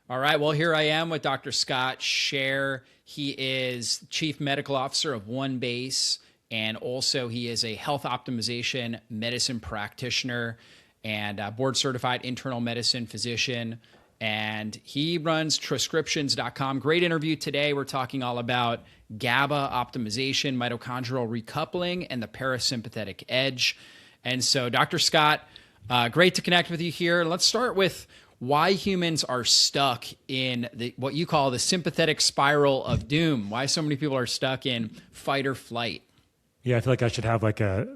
All right. Well, here I am with Dr. Scott Sherr. He is Chief Medical Officer of One Base, and also he is a health optimization medicine practitioner and board certified internal medicine physician. And he runs transcriptions.com. Great interview today. We're talking all about GABA optimization, mitochondrial recoupling, and the parasympathetic edge. And so, Dr. Scott, great to connect with you here. Let's start with why humans are stuck in what you call the sympathetic spiral of doom. Why so many people are stuck in fight or flight. Yeah, I feel like I should have like a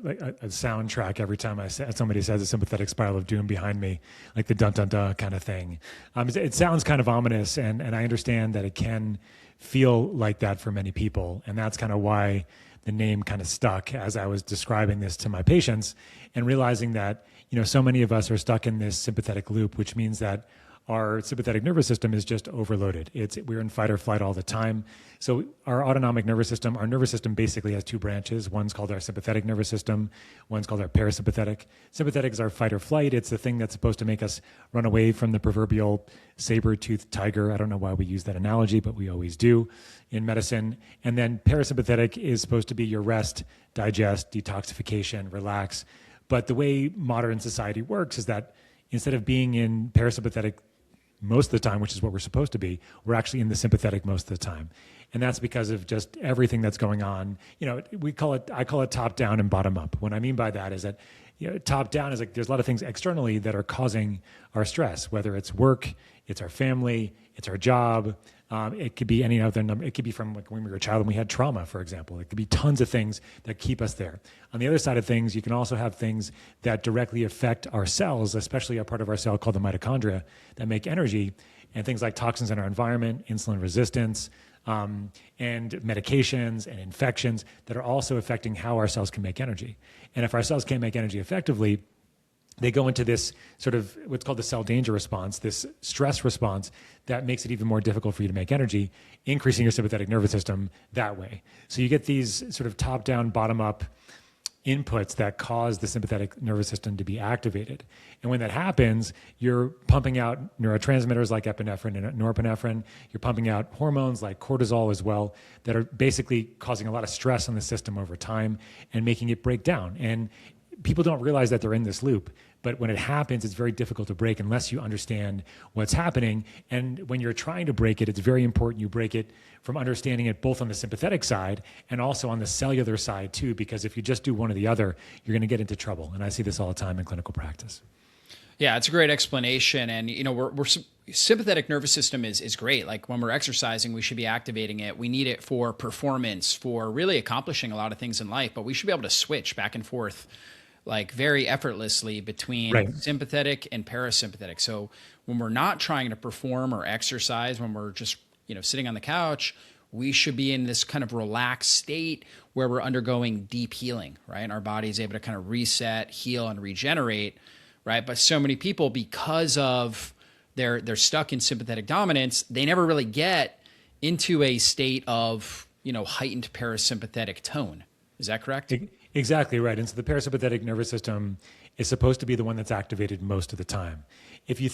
soundtrack every time somebody says a sympathetic spiral of doom behind me, like the dun dun dun kind of thing. It sounds kind of ominous, and I understand that it can feel like that for many people, and that's kind of why the name kind of stuck as I was describing this to my patients, and realizing that so many of us are stuck in this sympathetic loop, which means that our sympathetic nervous system is just overloaded. We're in fight or flight all the time. So our autonomic nervous system, our nervous system basically has two branches. One's called our sympathetic nervous system. One's called our parasympathetic. Sympathetic is our fight or flight. It's the thing that's supposed to make us run away from the proverbial saber-toothed tiger. I don't know why we use that analogy, but we always do in medicine. And then parasympathetic is supposed to be your rest, digest, detoxification, relax. But the way modern society works is that instead of being in parasympathetic most of the time, which is what we're supposed to be, we're actually in the sympathetic most of the time. And that's because of just everything that's going on. I call it top down and bottom up. What I mean by that is that top down is like there's a lot of things externally that are causing our stress, whether it's work, it's our family, it's our job. It could be any other number. It could be from like when we were a child and we had trauma, for example. It could be tons of things that keep us there. On the other side of things, you can also have things that directly affect our cells, especially a part of our cell called the mitochondria that make energy, and things like toxins in our environment, insulin resistance, and medications and infections that are also affecting how our cells can make energy. And if our cells can't make energy effectively, they go into this sort of what's called the cell danger response, this stress response that makes it even more difficult for you to make energy, increasing your sympathetic nervous system that way. So you get these sort of top-down, bottom-up inputs that cause the sympathetic nervous system to be activated. And when that happens, you're pumping out neurotransmitters like epinephrine and norepinephrine. You're pumping out hormones like cortisol as well that are basically causing a lot of stress on the system over time and making it break down. And people don't realize that they're in this loop, but when it happens, it's very difficult to break unless you understand what's happening. And when you're trying to break it, it's very important you break it from understanding it both on the sympathetic side and also on the cellular side too, because if you just do one or the other, you're going to get into trouble. And I see this all the time in clinical practice. Yeah, it's a great explanation. And, we're sympathetic nervous system is great. Like when we're exercising, we should be activating it. We need it for performance, for really accomplishing a lot of things in life, but we should be able to switch back and forth like very effortlessly between sympathetic and parasympathetic. So when we're not trying to perform or exercise, when we're just, sitting on the couch, we should be in this kind of relaxed state where we're undergoing deep healing, right? And our body is able to kind of reset, heal, and regenerate, right? But so many people, because of they're stuck in sympathetic dominance, they never really get into a state of, heightened parasympathetic tone. Is that correct? Exactly right. And so the parasympathetic nervous system is supposed to be the one that's activated most of the time. If you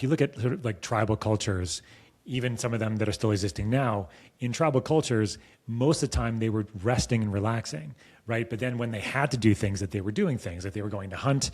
look at sort of like tribal cultures, even some of them that are still existing now, in tribal cultures, most of the time they were resting and relaxing, right? But then when they had to do things, that they were doing things. If they were going to hunt,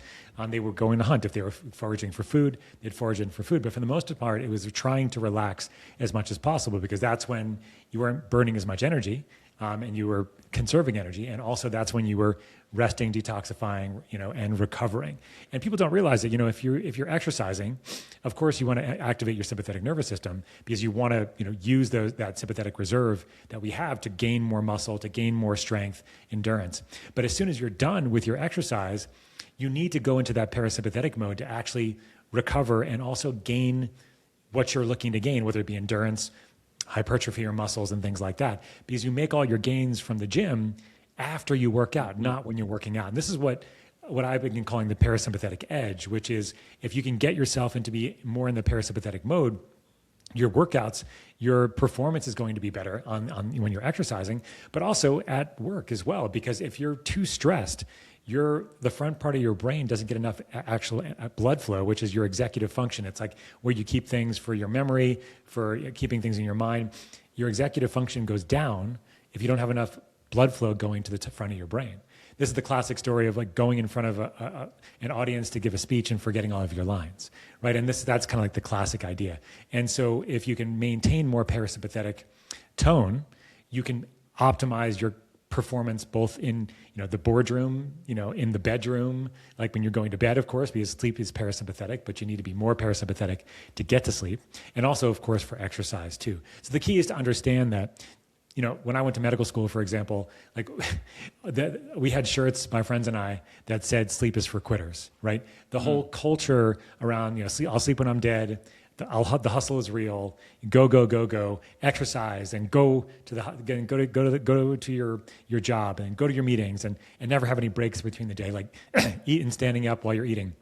they were going to hunt. If they were foraging for food, they'd forage in for food. But for the most part, it was trying to relax as much as possible because that's when you weren't burning as much energy. And you were conserving energy, and also that's when you were resting, detoxifying, and recovering. And people don't realize that, if you're exercising, of course you want to activate your sympathetic nervous system because you want to, use that sympathetic reserve that we have to gain more muscle, to gain more strength, endurance. But as soon as you're done with your exercise, you need to go into that parasympathetic mode to actually recover and also gain what you're looking to gain, whether it be endurance, hypertrophy or muscles and things like that, because you make all your gains from the gym after you work out, not when you're working out. And this is what I've been calling the parasympathetic edge, which is if you can get yourself into be more in the parasympathetic mode, your workouts, your performance is going to be better on when you're exercising, but also at work as well. Because if you're too stressed, the front part of your brain doesn't get enough actual blood flow, which is your executive function. It's like where you keep things for your memory, for keeping things in your mind. Your executive function goes down if you don't have enough blood flow going to the front of your brain. This is the classic story of like going in front of an audience to give a speech and forgetting all of your lines, right? And that's kind of like the classic idea. And so if you can maintain more parasympathetic tone, you can optimize your performance both in the boardroom, in the bedroom, like when you're going to bed, of course, because sleep is parasympathetic, but you need to be more parasympathetic to get to sleep. And also, of course, for exercise too. So the key is to understand that when I went to medical school, for example, like we had shirts, my friends and I, that said "sleep is for quitters," right? The whole culture around, I'll sleep when I'm dead. The hustle is real. Go, exercise, and go to your job, and go to your meetings, and never have any breaks between the day, like eat and standing up while you're eating.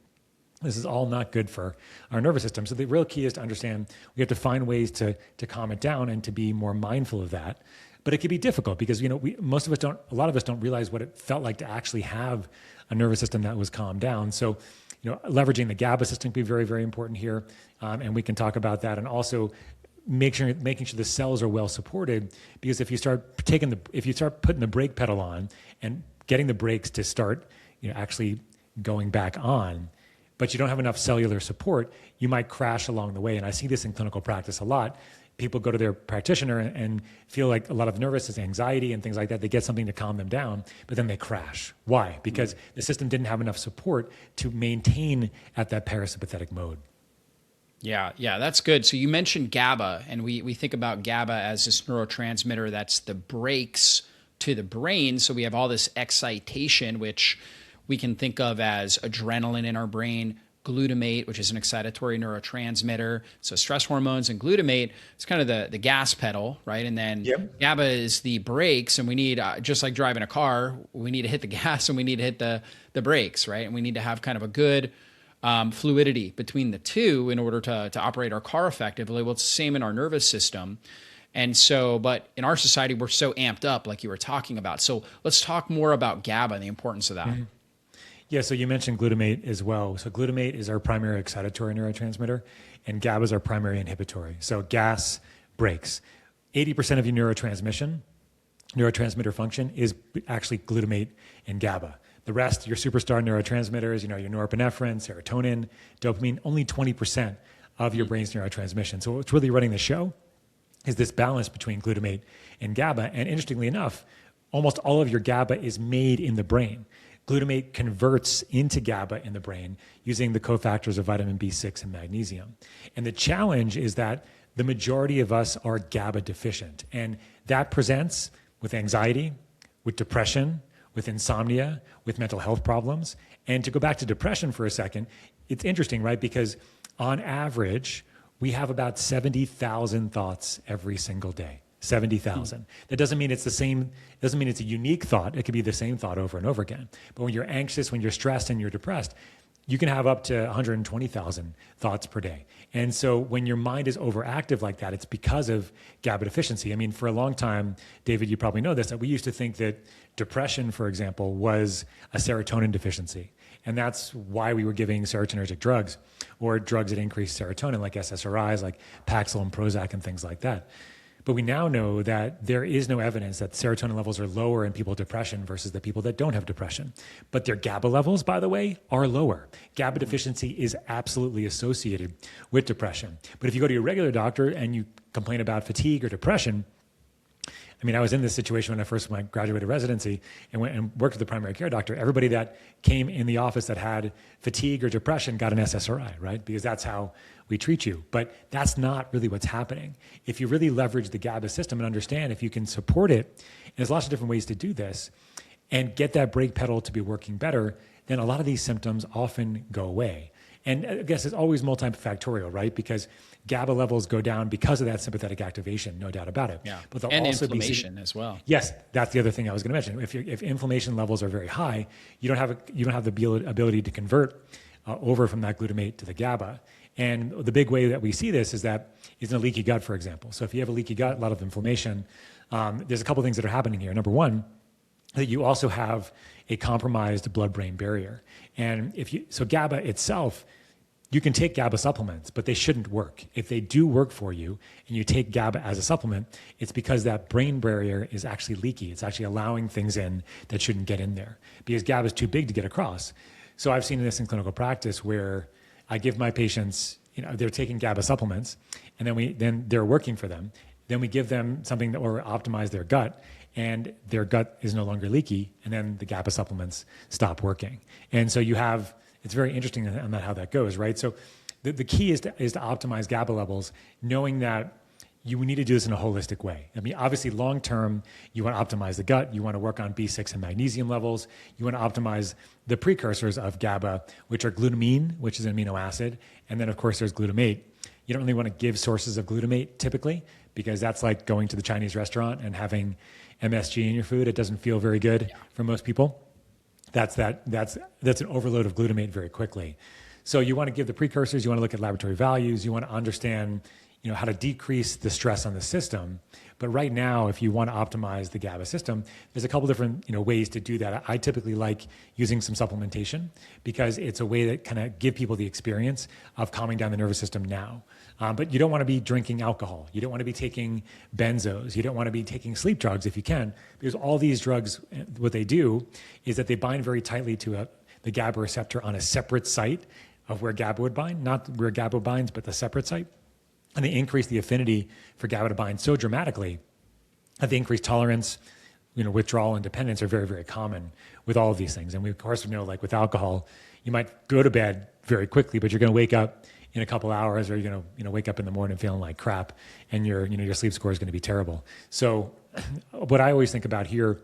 This is all not good for our nervous system. So the real key is to understand we have to find ways to calm it down and to be more mindful of that. But it can be difficult because, a lot of us don't realize what it felt like to actually have a nervous system that was calmed down. So, leveraging the GABA system can be very, very important here. And we can talk about that. And also making sure the cells are well supported, because if you start putting the brake pedal on and getting the brakes to start, actually going back on, but you don't have enough cellular support, you might crash along the way. And I see this in clinical practice a lot. People go to their practitioner and feel like a lot of nervousness, anxiety, and things like that. They get something to calm them down, but then they crash. Why? Because the system didn't have enough support to maintain at that parasympathetic mode. Yeah, that's good. So you mentioned GABA, and we think about GABA as this neurotransmitter that's the brakes to the brain. So we have all this excitation, which we can think of as adrenaline in our brain, glutamate, which is an excitatory neurotransmitter. So stress hormones and glutamate, it's kind of the gas pedal, right? And then GABA is the brakes, and we need, just like driving a car, we need to hit the gas and we need to hit the brakes, right? And we need to have kind of a good fluidity between the two in order to operate our car effectively. Well, it's the same in our nervous system. And so, but in our society, we're so amped up, like you were talking about. So let's talk more about GABA and the importance of that. Mm-hmm. Yeah, so you mentioned glutamate as well. So glutamate is our primary excitatory neurotransmitter, and GABA is our primary inhibitory. So gas brakes. 80% of your neurotransmitter function is actually glutamate and GABA. The rest, your superstar neurotransmitters, your norepinephrine, serotonin, dopamine, only 20% of your brain's neurotransmission. So what's really running the show is this balance between glutamate and GABA. And interestingly enough, almost all of your GABA is made in the brain. Glutamate converts into GABA in the brain using the cofactors of vitamin B6 and magnesium. And the challenge is that the majority of us are GABA deficient. And that presents with anxiety, with depression, with insomnia, with mental health problems. And to go back to depression for a second, it's interesting, right? Because on average, we have about 70,000 thoughts every single day. 70,000. That doesn't mean it's the same, doesn't mean it's a unique thought. It could be the same thought over and over again. But when you're anxious, when you're stressed and you're depressed, you can have up to 120,000 thoughts per day. And so when your mind is overactive like that, it's because of GABA deficiency. I mean, for a long time, David, you probably know this, that we used to think that depression, for example, was a serotonin deficiency. And that's why we were giving serotonergic drugs or drugs that increase serotonin, like SSRIs, like Paxil and Prozac and things like that. But we now know that there is no evidence that serotonin levels are lower in people with depression versus the people that don't have depression. But their GABA levels, by the way, are lower. GABA deficiency is absolutely associated with depression. But if you go to your regular doctor and you complain about fatigue or depression, I mean, I was in this situation when I first graduated residency and went and worked with the primary care doctor. Everybody that came in the office that had fatigue or depression got an SSRI, right? Because that's how we treat you. But that's not really what's happening. If you really leverage the GABA system and understand if you can support it, and there's lots of different ways to do this, and get that brake pedal to be working better, then a lot of these symptoms often go away. And I guess it's always multifactorial, right? Because GABA levels go down because of that sympathetic activation, no doubt about it. Yeah, but and also inflammation as well. Yes, that's the other thing I was going to mention. If inflammation levels are very high, you don't have the ability to convert over from that glutamate to the GABA. And the big way that we see this is in a leaky gut, for example. So if you have a leaky gut, a lot of inflammation, there's a couple things that are happening here. Number one, that you also have a compromised blood-brain barrier. And so GABA itself, you can take GABA supplements, but they shouldn't work. If they do work for you and you take GABA as a supplement, it's because that brain barrier is actually leaky. It's actually allowing things in that shouldn't get in there because GABA is too big to get across. So I've seen this in clinical practice where I give my patients, they're taking GABA supplements and then they're working for them. Then we give them something that will optimize their gut, and their gut is no longer leaky, and then the GABA supplements stop working. And so it's very interesting on how that goes, right? So the key is to optimize GABA levels, knowing that you need to do this in a holistic way. I mean, obviously, long-term, you want to optimize the gut. You want to work on B6 and magnesium levels. You want to optimize the precursors of GABA, which are glutamine, which is an amino acid. And then, of course, there's glutamate. You don't really want to give sources of glutamate typically because that's like going to the Chinese restaurant and having MSG in your food. It doesn't feel very good for most people. That's an overload of glutamate very quickly. So you want to give the precursors, you want to look at laboratory values, you want to understand how to decrease the stress on the system. But right now, if you want to optimize the GABA system, there's a couple different ways to do that. I typically like using some supplementation because it's a way that kind of give people the experience of calming down the nervous system now. But you don't want to be drinking alcohol. You don't want to be taking benzos. You don't want to be taking sleep drugs if you can, because all these drugs, what they do is that they bind very tightly to the GABA receptor on a separate site of where GABA would bind, not where GABA binds, but the separate site. And they increase the affinity for GABA to bind so dramatically that the increased tolerance, withdrawal and dependence are very, very common with all of these things. And we, of course, know, like with alcohol, you might go to bed very quickly, but you're going to wake up in a couple hours, or you're going to wake up in the morning feeling like crap, and your sleep score is going to be terrible. So what I always think about here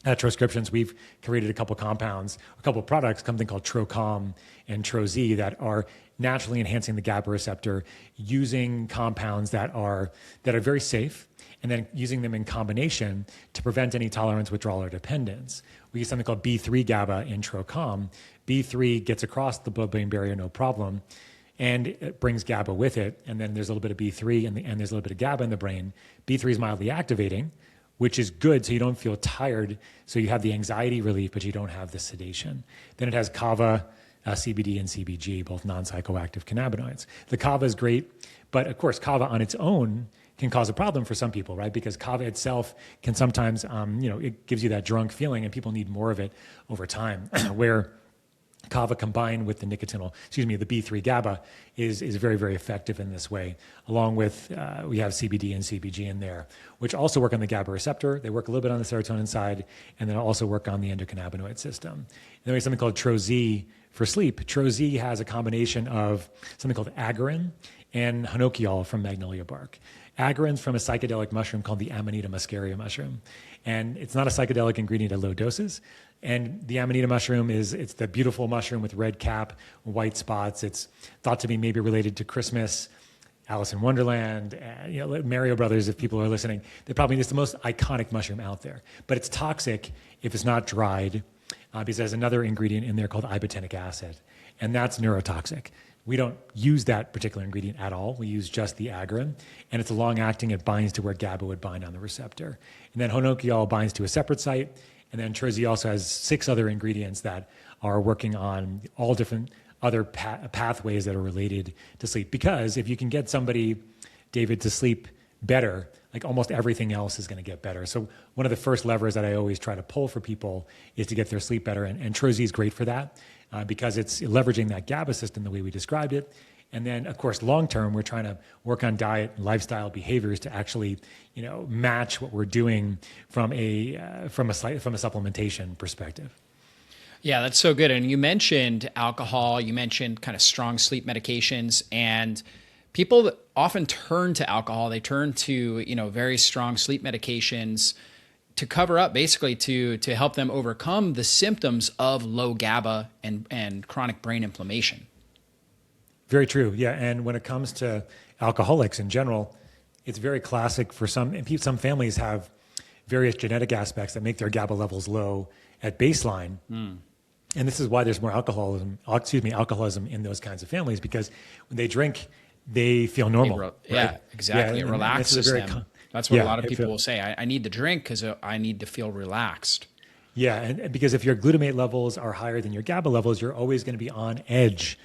at Transcriptions, we've created a couple compounds, a couple products, something called TroCalm and TroZ, that are naturally enhancing the GABA receptor using compounds that are very safe, and then using them in combination to prevent any tolerance, withdrawal, or dependence. We use something called B3 GABA in TroCalm. B3 gets across the blood-brain barrier, no problem, and it brings GABA with it. And then there's a little bit of B3 and there's a little bit of GABA in the brain. B3 is mildly activating, which is good so you don't feel tired. So you have the anxiety relief, but you don't have the sedation. Then it has kava, CBD, and CBG, both non-psychoactive cannabinoids. The kava is great, but of course, kava on its own can cause a problem for some people, right? Because kava itself can sometimes, it gives you that drunk feeling, and people need more of it over time, where kava combined with the the B3 GABA is very, very effective in this way. Along with, we have CBD and CBG in there, which also work on the GABA receptor. They work a little bit on the serotonin side, and then also work on the endocannabinoid system. And then we have something called TroZ for sleep. TroZ has a combination of something called agarin and hinokiol from magnolia bark. Agarin's from a psychedelic mushroom called the Amanita muscaria mushroom. And it's not a psychedelic ingredient at low doses. And the Amanita mushroom it's the beautiful mushroom with red cap, white spots. It's thought to be maybe related to Christmas, Alice in Wonderland, Mario Brothers, if people are listening. It's the most iconic mushroom out there. But it's toxic if it's not dried, because there's another ingredient in there called ibotenic acid. And that's neurotoxic. We don't use that particular ingredient at all. We use just the agarin, and it's a long-acting. It binds to where GABA would bind on the receptor. And then hinokiol binds to a separate site, and then TroZ also has 6 other ingredients that are working on all different other pathways that are related to sleep. Because if you can get somebody, David, to sleep better, like almost everything else is going to get better. So one of the first levers that I always try to pull for people is to get their sleep better, and TroZ is great for that. Because it's leveraging that GABA system the way we described it. And then, of course, long-term, we're trying to work on diet and lifestyle behaviors to actually, match what we're doing from a supplementation perspective. Yeah, that's so good. And you mentioned alcohol, you mentioned kind of strong sleep medications, and people often turn to alcohol. They turn to, very strong sleep medications to cover up, basically to help them overcome the symptoms of low GABA and chronic brain inflammation. Very true. Yeah. And when it comes to alcoholics in general, it's very classic for some families have various genetic aspects that make their GABA levels low at baseline. And this is why there's more alcoholism in those kinds of families, because when they drink, they feel normal. Right? Yeah, exactly. It relaxes them. That's what a lot of people will say. I need to drink because I need to feel relaxed. Yeah, and because if your glutamate levels are higher than your GABA levels, you're always going to be on edge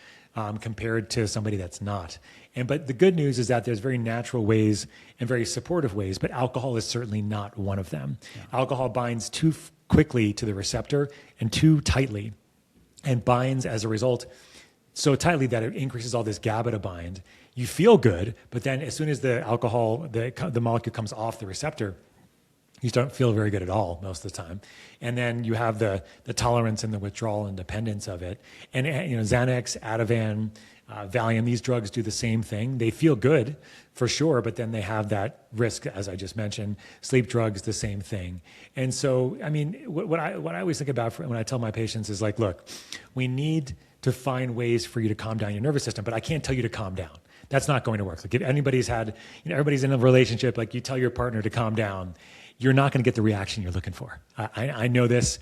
compared to somebody that's not. But the good news is that there's very natural ways and very supportive ways, but alcohol is certainly not one of them. Yeah. Alcohol binds too quickly to the receptor and too tightly, and binds as a result so tightly that it increases all this GABA to bind. You feel good, but then as soon as the alcohol, the molecule comes off the receptor, you don't feel very good at all most of the time. And then you have the tolerance and the withdrawal and dependence of it. And Xanax, Ativan, Valium, these drugs do the same thing. They feel good for sure, but then they have that risk, as I just mentioned. Sleep drugs, the same thing. And so, I mean, what I always think about when I tell my patients is like, look, we need to find ways for you to calm down your nervous system, but I can't tell you to calm down. That's not going to work. Like if anybody's had, everybody's in a relationship, like you tell your partner to calm down, you're not going to get the reaction you're looking for. I know this,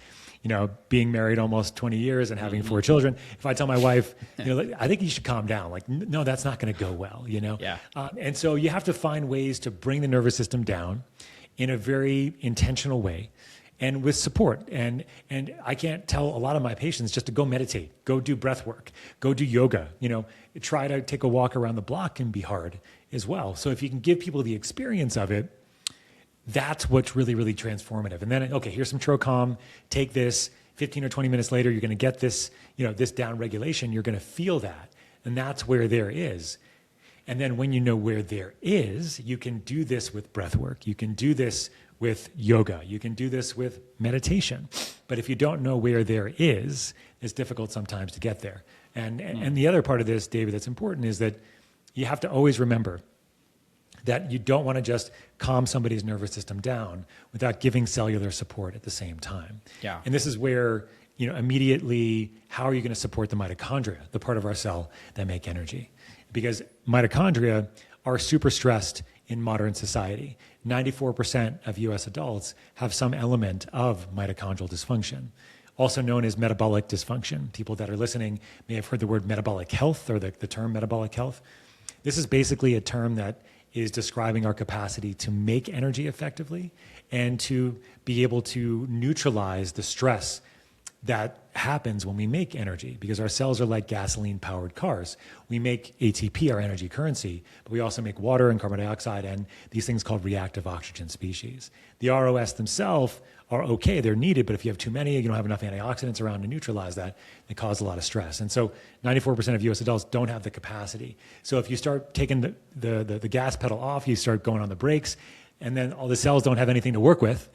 being married almost 20 years and having 4 children. If I tell my wife, I think you should calm down. Like, no, that's not going to go well, Yeah. And so you have to find ways to bring the nervous system down in a very intentional way and with support. And I can't tell a lot of my patients just to go meditate, go do breath work, go do yoga, try to take a walk around the block can be hard as well. So if you can give people the experience of it, that's what's really, really transformative. And then, okay, here's some Trocom, take this, 15 or 20 minutes later, you're going to get this, this down regulation, you're going to feel that. And that's where there is. And then when you know where there is, you can do this with breath work. You can do this with yoga. You can do this with meditation. But if you don't know where there is, it's difficult sometimes to get there. And the other part of this, David, that's important is that you have to always remember that you don't want to just calm somebody's nervous system down without giving cellular support at the same time. Yeah. And this is where, immediately, how are you going to support the mitochondria, the part of our cell that make energy? Because mitochondria are super stressed in modern society. 94% of US adults have some element of mitochondrial dysfunction, also known as metabolic dysfunction. People that are listening may have heard the word metabolic health or the term metabolic health. This is basically a term that is describing our capacity to make energy effectively and to be able to neutralize the stress that happens when we make energy, because our cells are like gasoline-powered cars. We make ATP, our energy currency, but we also make water and carbon dioxide and these things called reactive oxygen species. The ROS themselves are okay, they're needed, but if you have too many, you don't have enough antioxidants around to neutralize that, they cause a lot of stress. And so 94% of US adults don't have the capacity. So if you start taking the gas pedal off, you start going on the brakes, and then all the cells don't have anything to work with,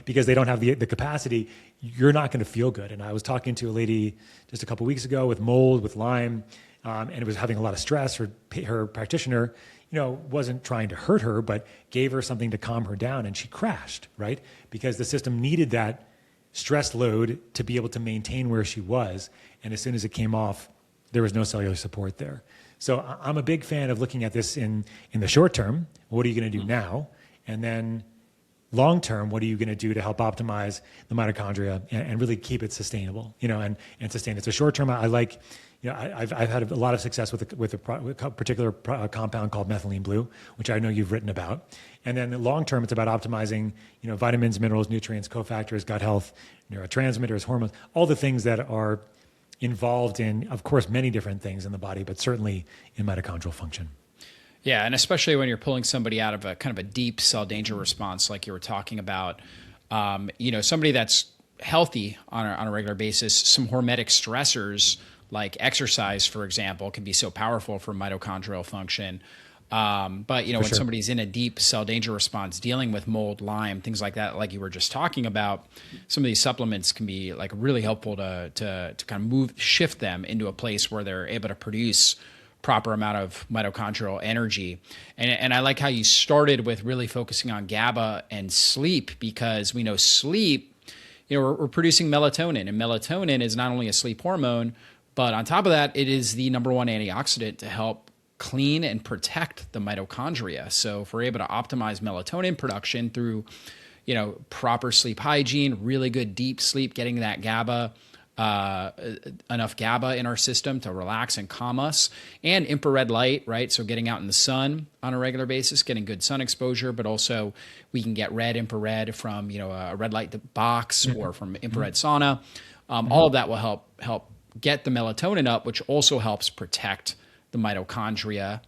because they don't have the capacity, you're not going to feel good. And I was talking to a lady just a couple weeks ago with mold, with Lyme, and it was having a lot of stress. Her practitioner, wasn't trying to hurt her, but gave her something to calm her down, and she crashed, right? Because the system needed that stress load to be able to maintain where she was. And as soon as it came off, there was no cellular support there. So I'm a big fan of looking at this in the short term. What are you going to do now? And then long term, what are you going to do to help optimize the mitochondria and really keep it sustainable, and sustain it? So short term, I like, I've had a lot of success with a particular compound called methylene blue, which I know you've written about. And then the long term, it's about optimizing, vitamins, minerals, nutrients, cofactors, gut health, neurotransmitters, hormones, all the things that are involved in, of course, many different things in the body, but certainly in mitochondrial function. Yeah, and especially when you're pulling somebody out of a kind of a deep cell danger response, like you were talking about, somebody that's healthy on a regular basis, some hormetic stressors like exercise, for example, can be so powerful for mitochondrial function. But when somebody's in a deep cell danger response, dealing with mold, Lyme, things like that, like you were just talking about, some of these supplements can be like really helpful to kind of shift them into a place where they're able to produce proper amount of mitochondrial energy. And I like how you started with really focusing on GABA and sleep, because we know sleep, we're producing melatonin, and melatonin is not only a sleep hormone, but on top of that, it is the number one antioxidant to help clean and protect the mitochondria. So if we're able to optimize melatonin production through, proper sleep hygiene, really good deep sleep, getting that GABA enough GABA in our system to relax and calm us, and infrared light, right? So getting out in the sun on a regular basis, getting good sun exposure, but also we can get red infrared from, a red light box or from infrared sauna. All of that will help get the melatonin up, which also helps protect the mitochondria.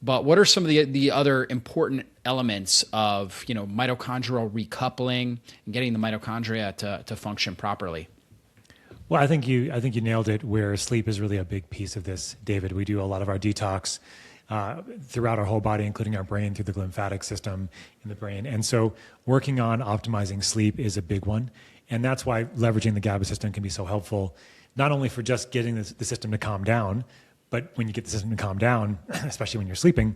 But what are some of the other important elements of, mitochondrial recoupling and getting the mitochondria to function properly? Well, I think you nailed it, where sleep is really a big piece of this, David. We do a lot of our detox throughout our whole body, including our brain, through the lymphatic system in the brain. And so working on optimizing sleep is a big one. And that's why leveraging the GABA system can be so helpful, not only for just getting the system to calm down, but when you get the system to calm down, especially when you're sleeping,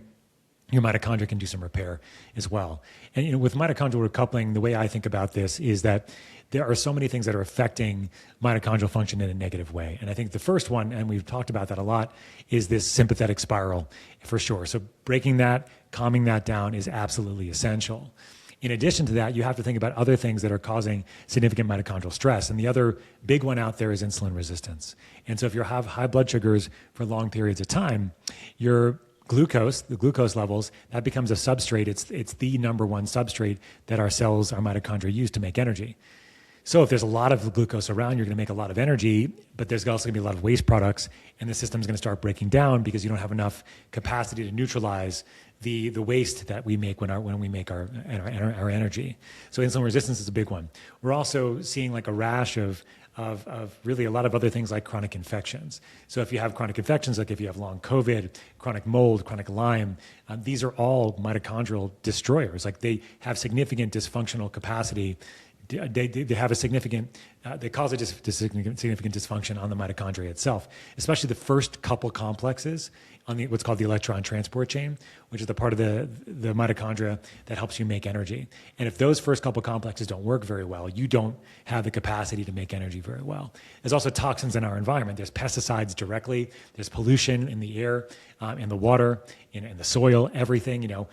your mitochondria can do some repair as well. And with mitochondrial recoupling, the way I think about this is that there are so many things that are affecting mitochondrial function in a negative way. And I think the first one, and we've talked about that a lot, is this sympathetic spiral for sure. So breaking that, calming that down is absolutely essential. In addition to that, you have to think about other things that are causing significant mitochondrial stress. And the other big one out there is insulin resistance. And so if you have high blood sugars for long periods of time, your glucose, the glucose levels, that becomes a substrate. It's the number one substrate that our cells, our mitochondria, use to make energy. So if there's a lot of glucose around, you're going to make a lot of energy, but there's also going to be a lot of waste products, and the system's going to start breaking down because you don't have enough capacity to neutralize the waste that we make when we make our energy. So insulin resistance is a big one. We're also seeing like a rash of really a lot of other things like chronic infections. So if you have chronic infections, like if you have long COVID, chronic mold, chronic Lyme, these are all mitochondrial destroyers. Like they have significant dysfunctional capacity. They have a significant, they cause a significant dysfunction on the mitochondria itself, especially the first couple complexes on what's called the electron transport chain, which is the part of the mitochondria that helps you make energy. And if those first couple complexes don't work very well, you don't have the capacity to make energy very well. There's also toxins in our environment. There's pesticides directly. There's pollution in the air, in the water, in the soil, everything,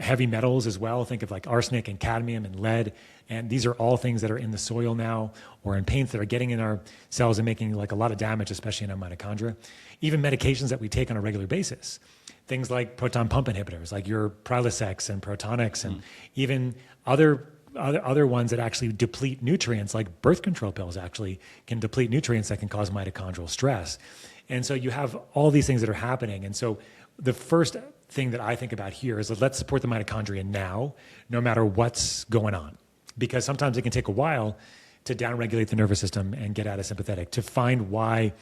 heavy metals as well. Think of like arsenic and cadmium and lead. And these are all things that are in the soil now or in paints that are getting in our cells and making like a lot of damage, especially in our mitochondria. Even medications that we take on a regular basis. Things like proton pump inhibitors, like your Prilosec and Protonix, and even other ones that actually deplete nutrients, like birth control pills actually can deplete nutrients that can cause mitochondrial stress. And so you have all these things that are happening. And so the first thing that I think about here is let's support the mitochondria now, no matter what's going on. Because sometimes it can take a while to downregulate the nervous system and get out of sympathetic, to find why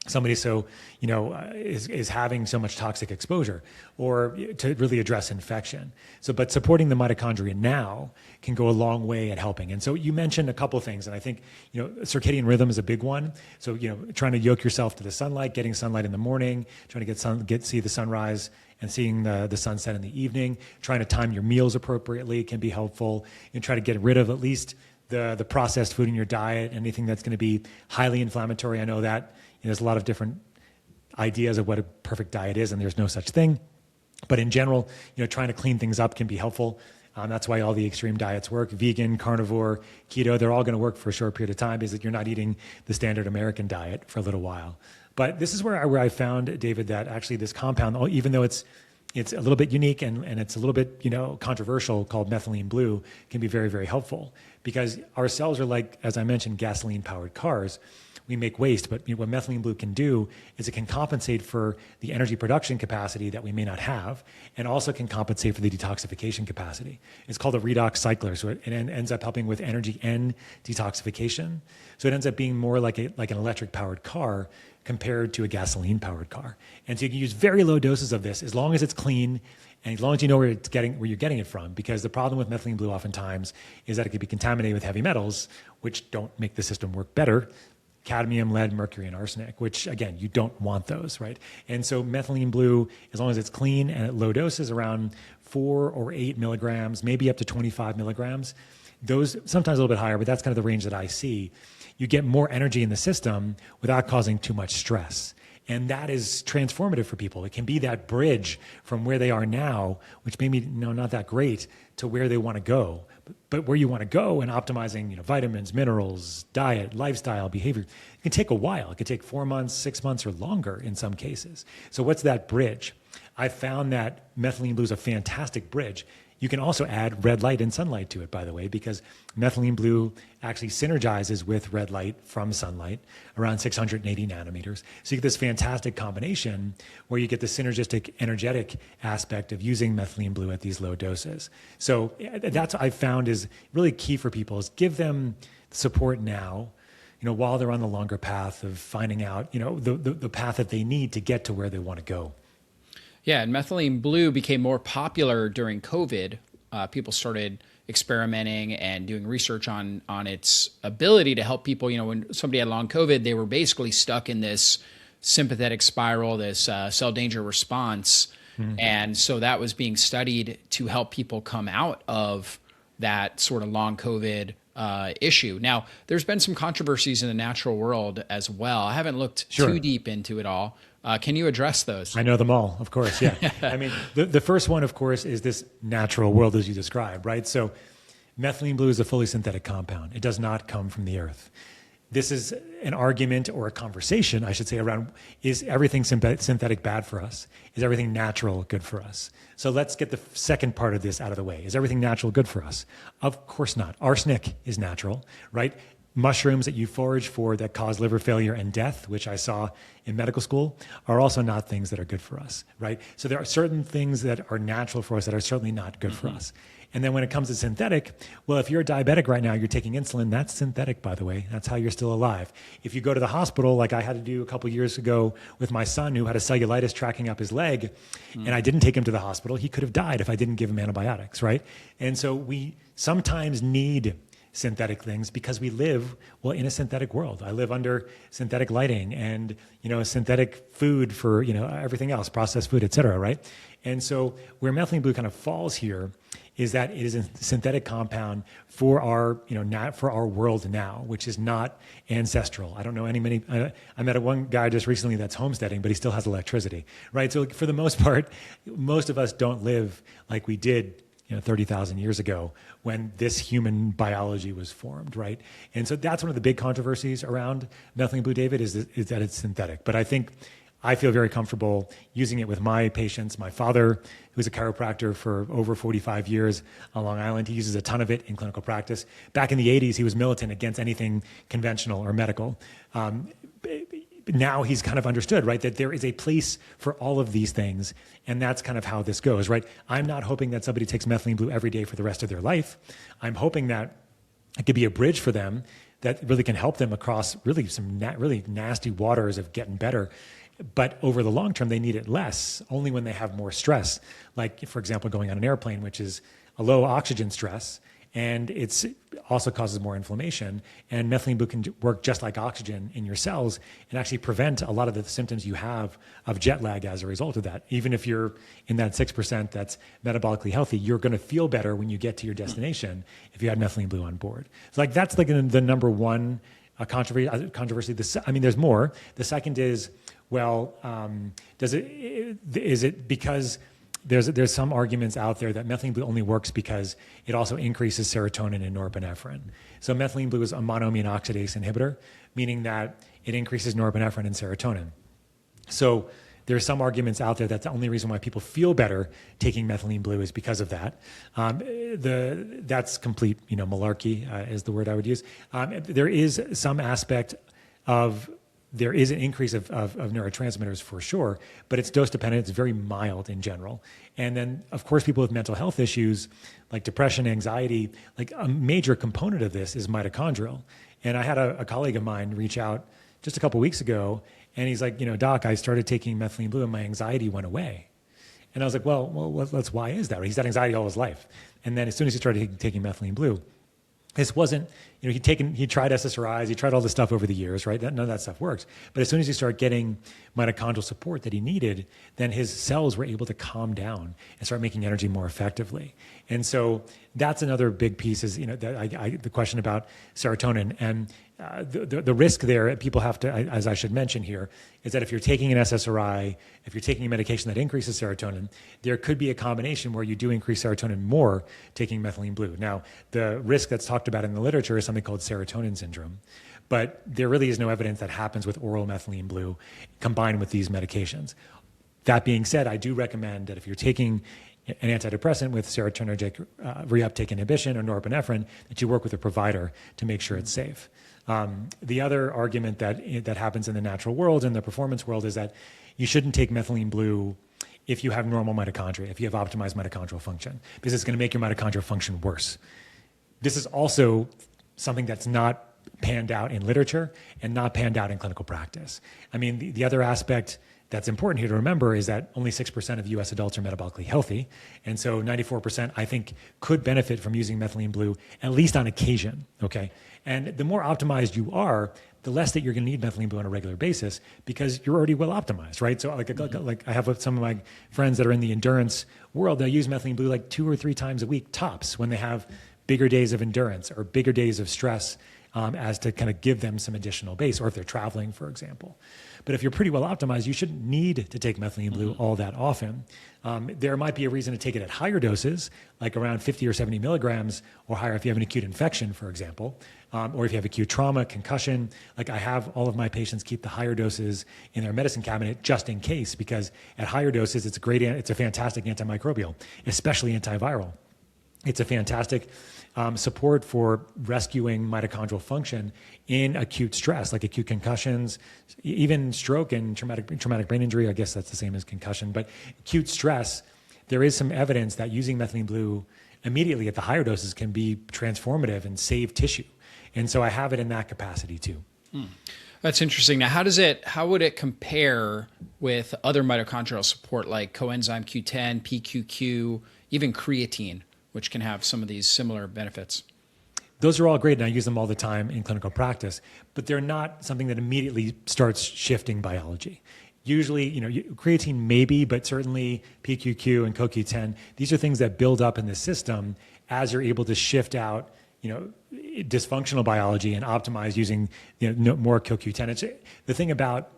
somebody is having so much toxic exposure, or to really address infection. But supporting the mitochondria now can go a long way at helping. And so you mentioned a couple of things, and I think, circadian rhythm is a big one. So, trying to yoke yourself to the sunlight, getting sunlight in the morning, trying to see the sunrise and seeing the sunset in the evening, trying to time your meals appropriately can be helpful, and try to get rid of at least the processed food in your diet, anything that's going to be highly inflammatory. I know that there's a lot of different ideas of what a perfect diet is, and there's no such thing. But in general, trying to clean things up can be helpful. That's why all the extreme diets work. Vegan, carnivore, keto, they're all going to work for a short period of time because you're not eating the standard American diet for a little while. But this is where I found, David, that actually this compound, even though it's a little bit unique and it's a little bit controversial, called methylene blue, can be very, very helpful, because our cells are like, as I mentioned, gasoline-powered cars. We make waste, but what methylene blue can do is it can compensate for the energy production capacity that we may not have, and also can compensate for the detoxification capacity. It's called a redox cycler, so it ends up helping with energy and detoxification. So it ends up being more like an electric-powered car compared to a gasoline-powered car. And so you can use very low doses of this as long as it's clean and as long as you know where you're getting it from. Because the problem with methylene blue oftentimes is that it can be contaminated with heavy metals, which don't make the system work better. Cadmium, lead, mercury, and arsenic, which again, you don't want those, right? And so methylene blue, as long as it's clean and at low doses, around 4 or 8 milligrams, maybe up to 25 milligrams, those sometimes a little bit higher, but that's kind of the range that I see. You get more energy in the system without causing too much stress. And that is transformative for people. It can be that bridge from where they are now, which may be not that great, to where they want to go. But where you want to go and optimizing vitamins, minerals, diet, lifestyle, behavior, it can take a while. It could take 4 months, 6 months, or longer in some cases. So what's that bridge? I found that methylene blue is a fantastic bridge. You can also add red light and sunlight to it, by the way, because methylene blue actually synergizes with red light from sunlight around 680 nanometers. So you get this fantastic combination where you get the synergistic energetic aspect of using methylene blue at these low doses. So that's what I've found is really key for people is give them support now, while they're on the longer path of finding out, the path that they need to get to where they want to go. Yeah, and methylene blue became more popular during COVID. People started experimenting and doing research on its ability to help people. When somebody had long COVID, they were basically stuck in this sympathetic spiral, this cell danger response. Mm-hmm. And so that was being studied to help people come out of that sort of long COVID issue. Now, there's been some controversies in the natural world as well. I haven't looked too deep into it all. Can you address those? I know them all, of course, yeah. I mean, the first one, of course, is this natural world as you described, right? So methylene blue is a fully synthetic compound. It does not come from the earth. This is an argument or a conversation, I should say, around is everything synthetic bad for us? Is everything natural good for us? So let's get the second part of this out of the way. Is everything natural good for us? Of course not. Arsenic is natural, right? Mushrooms that you forage for that cause liver failure and death, which I saw in medical school, are also not things that are good for us, right? So there are certain things that are natural for us that are certainly not good for us. And then when it comes to synthetic, well, if you're a diabetic right now, you're taking insulin, that's synthetic, by the way. That's how you're still alive. If you go to the hospital, like I had to do a couple years ago with my son who had a cellulitis tracking up his leg, and I didn't take him to the hospital, he could have died if I didn't give him antibiotics, right? And so we sometimes need synthetic things because we live in a synthetic world. I live under synthetic lighting and synthetic food for everything else, processed food, et cetera, right? And so where methylene blue kind of falls here is that it is a synthetic compound for our for our world now, which is not ancestral. I don't know many. I met one guy just recently that's homesteading, but he still has electricity, right? So for the most part, most of us don't live like we did 30,000 years ago when this human biology was formed, right? And so that's one of the big controversies around methylene blue, David, is that it's synthetic. But I feel very comfortable using it with my patients. My father, who's a chiropractor for over 45 years on Long Island, he uses a ton of it in clinical practice. Back in the 80s, he was militant against anything conventional or medical. Now he's kind of understood, right, that there is a place for all of these things, and that's kind of how this goes, right? I'm not hoping that somebody takes methylene blue every day for the rest of their life. I'm hoping that it could be a bridge for them that really can help them across really some really nasty waters of getting better. But over the long term, they need it less, only when they have more stress, like, for example, going on an airplane, which is a low oxygen stress, and it also causes more inflammation. And methylene blue can work just like oxygen in your cells and actually prevent a lot of the symptoms you have of jet lag as a result of that. Even if you're in that 6% that's metabolically healthy, you're going to feel better when you get to your destination if you had methylene blue on board. So that's like the number one controversy. There's more. The second is, is it because there's some arguments out there that methylene blue only works because it also increases serotonin and norepinephrine. So methylene blue is a monoamine oxidase inhibitor, meaning that it increases norepinephrine and serotonin. So there are some arguments out there that the only reason why people feel better taking methylene blue is because of that. That's complete, malarkey is the word I would use. There is some aspect of there is an increase of neurotransmitters for sure, but it's dose dependent. It's very mild in general. And then, of course, people with mental health issues like depression, anxiety, like a major component of this is mitochondrial. And I had a colleague of mine reach out just a couple weeks ago, and he's like, Doc, I started taking methylene blue and my anxiety went away. And I was like, well, why is that? He's had anxiety all his life. And then as soon as he started taking methylene blue, this wasn't, he tried SSRIs, he tried all this stuff over the years, right? None of that stuff works. But as soon as he started getting mitochondrial support that he needed, then his cells were able to calm down and start making energy more effectively. And so that's another big piece is, the question about serotonin. And the risk there, people have to, as I should mention here, is that if you're taking an SSRI, if you're taking a medication that increases serotonin, there could be a combination where you do increase serotonin more taking methylene blue. Now, the risk that's talked about in the literature is something called serotonin syndrome, but there really is no evidence that happens with oral methylene blue combined with these medications. That being said, I do recommend that if you're taking an antidepressant with serotonergic reuptake inhibition or norepinephrine, that you work with a provider to make sure it's safe. The other argument that happens in the natural world and the performance world is that you shouldn't take methylene blue if you have normal mitochondria, if you have optimized mitochondrial function, because it's going to make your mitochondrial function worse. This is also something that's not panned out in literature and not panned out in clinical practice. I mean, the other aspect that's important here to remember is that only 6% of US adults are metabolically healthy. And so 94%, I think, could benefit from using methylene blue, at least on occasion, okay? And the more optimized you are, the less that you're going to need methylene blue on a regular basis because you're already well optimized, right? So like I have some of my friends that are in the endurance world, they use methylene blue like 2 or 3 times a week tops when they have bigger days of endurance or bigger days of stress, as to kind of give them some additional base, or if they're traveling, for example. But if you're pretty well optimized, you shouldn't need to take methylene blue all that often. There might be a reason to take it at higher doses, like around 50 or 70 milligrams or higher if you have an acute infection, for example, or if you have acute trauma, concussion. Like I have all of my patients keep the higher doses in their medicine cabinet just in case, because at higher doses, it's a fantastic antimicrobial, especially antiviral. It's a fantastic support for rescuing mitochondrial function in acute stress, like acute concussions, even stroke and traumatic brain injury. I guess that's the same as concussion, but acute stress, there is some evidence that using methylene blue immediately at the higher doses can be transformative and save tissue. And so I have it in that capacity too. That's interesting. Now, how would it compare with other mitochondrial support like coenzyme Q10, PQQ, even creatine, which can have some of these similar benefits? Those are all great, and I use them all the time in clinical practice, but they're not something that immediately starts shifting biology. Usually, creatine maybe, but certainly PQQ and CoQ10, these are things that build up in the system as you're able to shift out, dysfunctional biology and optimize using more CoQ10. The thing about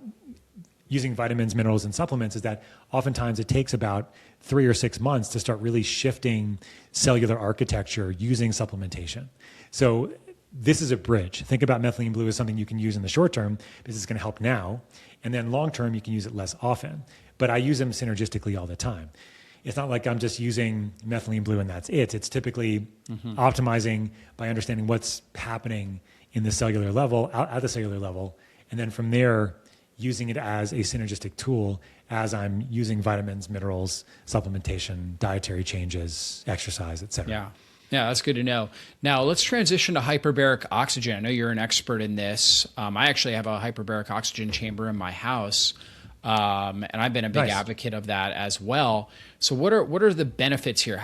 using vitamins, minerals, and supplements is that oftentimes it takes about 3 or 6 months to start really shifting cellular architecture using supplementation. So this is a bridge. Think about methylene blue as something you can use in the short term because it's going to help now, and then long term you can use it less often. But I use them synergistically all the time. It's not like I'm just using methylene blue and that's it. It's typically optimizing by understanding what's happening in the cellular level, at the cellular level, and then from there using it as a synergistic tool as I'm using vitamins, minerals, supplementation, dietary changes, exercise, et cetera. Yeah, that's good to know. Now, let's transition to hyperbaric oxygen. I know you're an expert in this. I actually have a hyperbaric oxygen chamber in my house, and I've been a big advocate of that as well. So what are the benefits here?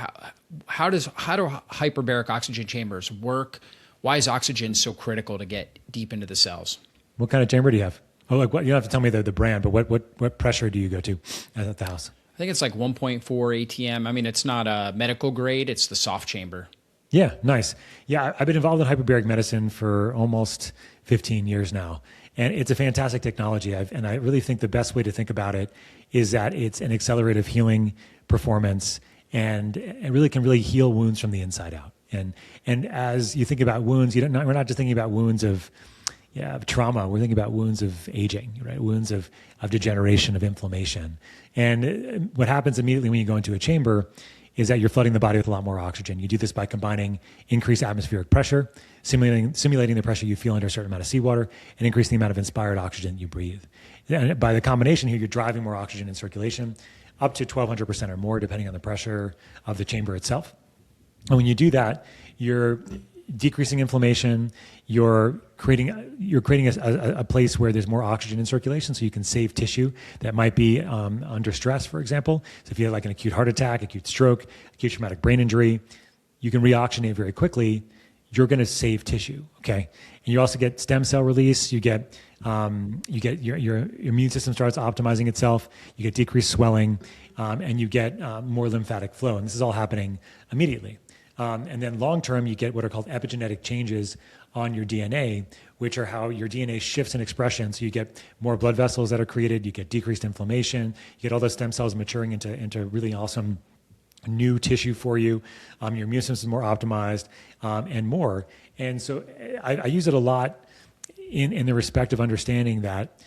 How do hyperbaric oxygen chambers work? Why is oxygen so critical to get deep into the cells? What kind of chamber do you have? Oh, like what? You don't have to tell me the brand, but what pressure do you go to at the house? I think it's like 1.4 ATM. I mean, it's not a medical grade. It's the soft chamber. Yeah, nice. Yeah, I've been involved in hyperbaric medicine for almost 15 years now. And it's a fantastic technology. And I really think the best way to think about it is that it's an accelerative healing performance, and it really can heal wounds from the inside out. And as you think about wounds, we're not just thinking about wounds of trauma. We're thinking about wounds of aging, right? Wounds of degeneration, of inflammation. And what happens immediately when you go into a chamber is that you're flooding the body with a lot more oxygen. You do this by combining increased atmospheric pressure, simulating the pressure you feel under a certain amount of seawater, and increasing the amount of inspired oxygen you breathe. And by the combination here, you're driving more oxygen in circulation, up to 1,200% or more, depending on the pressure of the chamber itself. And when you do that, you're decreasing inflammation, you're creating a place where there's more oxygen in circulation, so you can save tissue that might be under stress, for example. So if you have like an acute heart attack, acute stroke, acute traumatic brain injury, you can reoxygenate very quickly you're going to save tissue. Okay. And you also get stem cell release. You get your immune system starts optimizing itself. You get decreased swelling, and you get more lymphatic flow. And this is all happening immediately. And then long term, you get what are called epigenetic changes on your DNA, which are how your DNA shifts in expression. So you get more blood vessels that are created. You get decreased inflammation. You get all those stem cells maturing into really awesome new tissue for you. Your immune system is more optimized, and more. And so I use it a lot in the respect of understanding that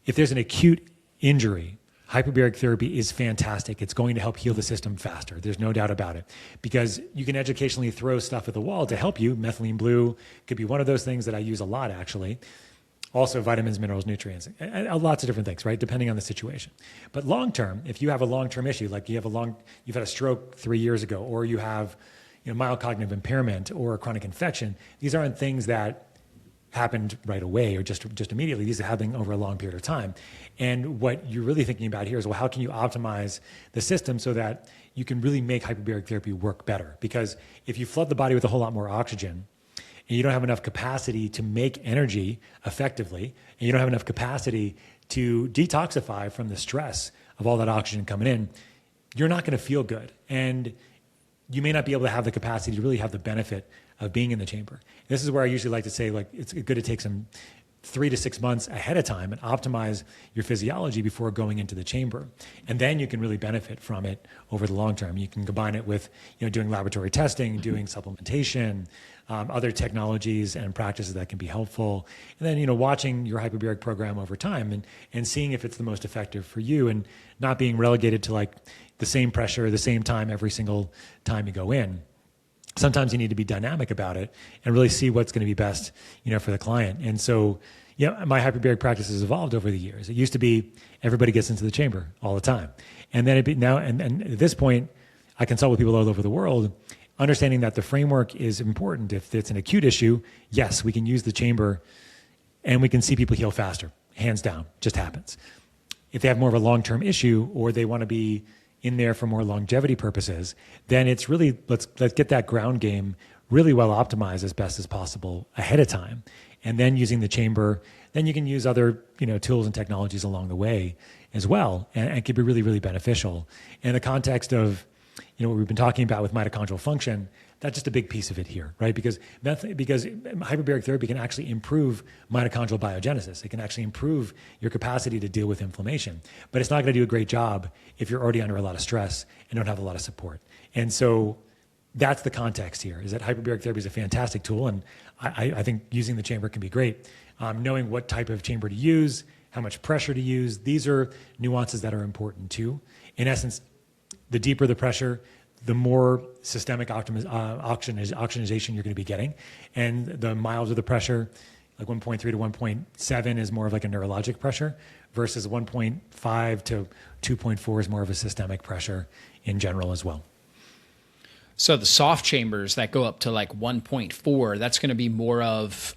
if there's an acute injury, hyperbaric therapy is fantastic. It's going to help heal the system faster. There's no doubt about it. Because you can educationally throw stuff at the wall to help you. Methylene blue could be one of those things that I use a lot, actually. Also vitamins, minerals, nutrients, and lots of different things, right? Depending on the situation. But long term, if you have a long-term issue, like you've had a stroke 3 years ago, or you have mild cognitive impairment or a chronic infection, these aren't things that happened right away or just immediately. These are happening over a long period of time. And what you're really thinking about here is, well, how can you optimize the system so that you can really make hyperbaric therapy work better? Because if you flood the body with a whole lot more oxygen, and you don't have enough capacity to make energy effectively, and you don't have enough capacity to detoxify from the stress of all that oxygen coming in, you're not going to feel good. And you may not be able to have the capacity to really have the benefit of being in the chamber. This is where I usually like to say, like, it's good to take some 3 to 6 months ahead of time and optimize your physiology before going into the chamber. And then you can really benefit from it over the long term. You can combine it with, doing laboratory testing, doing supplementation, other technologies and practices that can be helpful. And then, watching your hyperbaric program over time and seeing if it's the most effective for you, and not being relegated to like the same pressure, the same time every single time you go in. Sometimes you need to be dynamic about it and really see what's going to be best, for the client. And so, my hyperbaric practice has evolved over the years. It used to be everybody gets into the chamber all the time. And then and at this point, I consult with people all over the world, understanding that the framework is important. If it's an acute issue, yes, we can use the chamber and we can see people heal faster, hands down, just happens. If they have more of a long-term issue, or they want to be in there for more longevity purposes, then it's really, let's get that ground game really well optimized as best as possible ahead of time. And then using the chamber, then you can use other, tools and technologies along the way as well, and it can be really, really beneficial. In the context of, what we've been talking about with mitochondrial function, that's just a big piece of it here, right? Because hyperbaric therapy can actually improve mitochondrial biogenesis. It can actually improve your capacity to deal with inflammation, but it's not going to do a great job if you're already under a lot of stress and don't have a lot of support. And so that's the context here, is that hyperbaric therapy is a fantastic tool, and I think using the chamber can be great. Knowing what type of chamber to use, how much pressure to use, these are nuances that are important too. In essence, the deeper the pressure, the more systemic oxygenation you're going to be getting. And the milder the pressure, like 1.3 to 1.7 is more of like a neurologic pressure, versus 1.5 to 2.4 is more of a systemic pressure in general as well. So the soft chambers that go up to like 1.4, that's going to be more of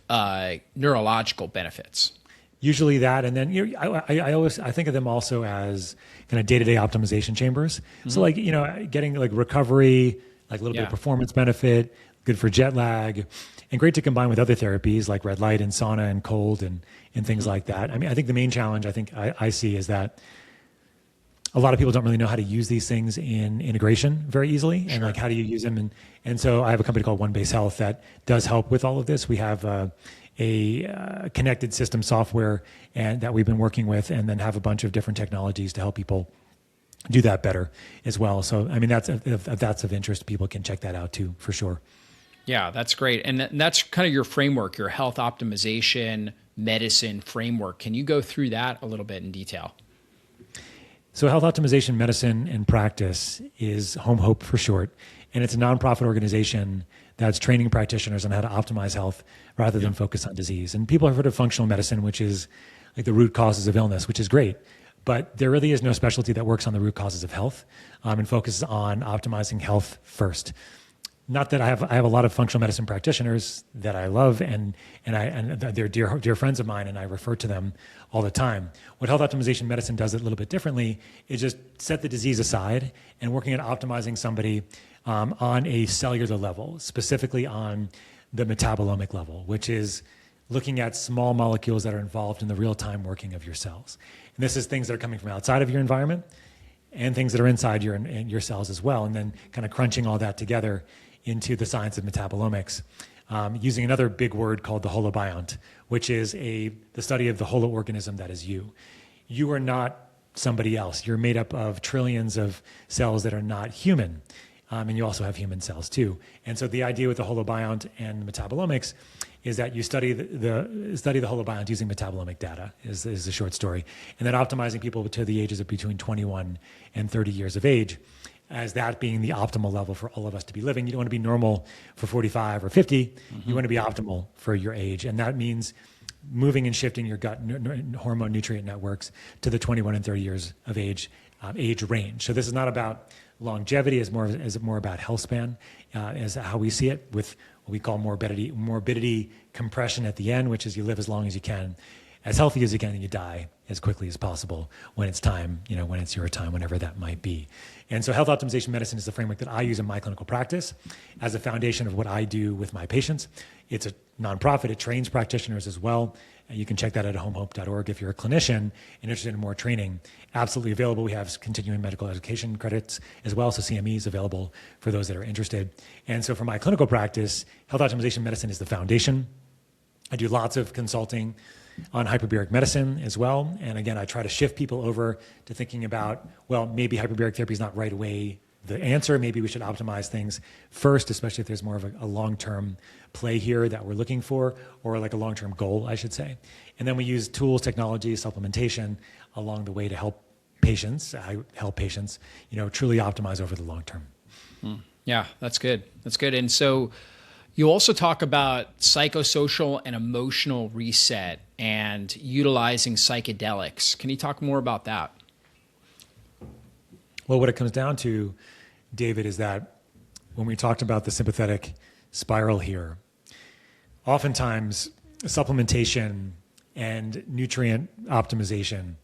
neurological benefits. Usually that, and then I think of them also as kind of day-to-day optimization chambers. Mm-hmm. So like getting like recovery, like a little bit of performance benefit, good for jet lag, and great to combine with other therapies like red light and sauna and cold and things like that. I mean, I think the main challenge I see is that a lot of people don't really know how to use these things in integration very easily, and like how do you use them? And so I have a company called One Base Health that does help with all of this. We have a connected system software and that we've been working with, and then have a bunch of different technologies to help people do that better as well. So, I mean, if that's of interest, people can check that out too, for sure. Yeah, that's great. And that's kind of your framework, your health optimization medicine framework. Can you go through that a little bit in detail? So health optimization medicine and practice is Home Hope for short. And it's a nonprofit organization that's training practitioners on how to optimize health rather than focus on disease. And people have heard of functional medicine, which is like the root causes of illness, which is great. But there really is no specialty that works on the root causes of health and focuses on optimizing health first. Not that I have a lot of functional medicine practitioners that I love, and they're dear friends of mine, and I refer to them all the time. What health optimization medicine does a little bit differently is just set the disease aside and working on optimizing somebody on a cellular level, specifically on the metabolomic level, which is looking at small molecules that are involved in the real-time working of your cells. And this is things that are coming from outside of your environment and things that are inside your cells as well, and then kind of crunching all that together into the science of metabolomics, using another big word called the holobiont, which is the study of the holoorganism that is you. You are not somebody else. You're made up of trillions of cells that are not human, and you also have human cells too. And so the idea with the holobiont and metabolomics is that you study the holobiont using metabolomic data, is the short story, and then optimizing people to the ages of between 21 and 30 years of age, as that being the optimal level for all of us to be living. You don't want to be normal for 45 or 50. Mm-hmm. You want to be optimal for your age, and that means moving and shifting your gut hormone nutrient networks to the 21 and 30 years of age range. So this is not about longevity, is more about health span, as how we see it, with what we call morbidity compression at the end, which is you live as long as you can, as healthy as you can, and you die as quickly as possible when it's time, when it's your time, whenever that might be. And so health optimization medicine is the framework that I use in my clinical practice as a foundation of what I do with my patients. It's a nonprofit. It trains practitioners as well. And you can check that at homehope.org if you're a clinician and interested in more training. Absolutely available. We have continuing medical education credits as well, so CME is available for those that are interested. And so for my clinical practice, health optimization medicine is the foundation. I do lots of consulting on hyperbaric medicine as well. And again, I try to shift people over to thinking about, well, maybe hyperbaric therapy is not right away the answer. Maybe we should optimize things first, especially if there's more of a long-term play here that we're looking for, or like a long-term goal, I should say. And then we use tools, technology, supplementation along the way to help patients, truly optimize over the long term. Yeah, that's good. That's good. And so you also talk about psychosocial and emotional reset and utilizing psychedelics. Can you talk more about that? Well, what it comes down to, David, is that when we talked about the sympathetic spiral here, oftentimes supplementation and nutrient optimization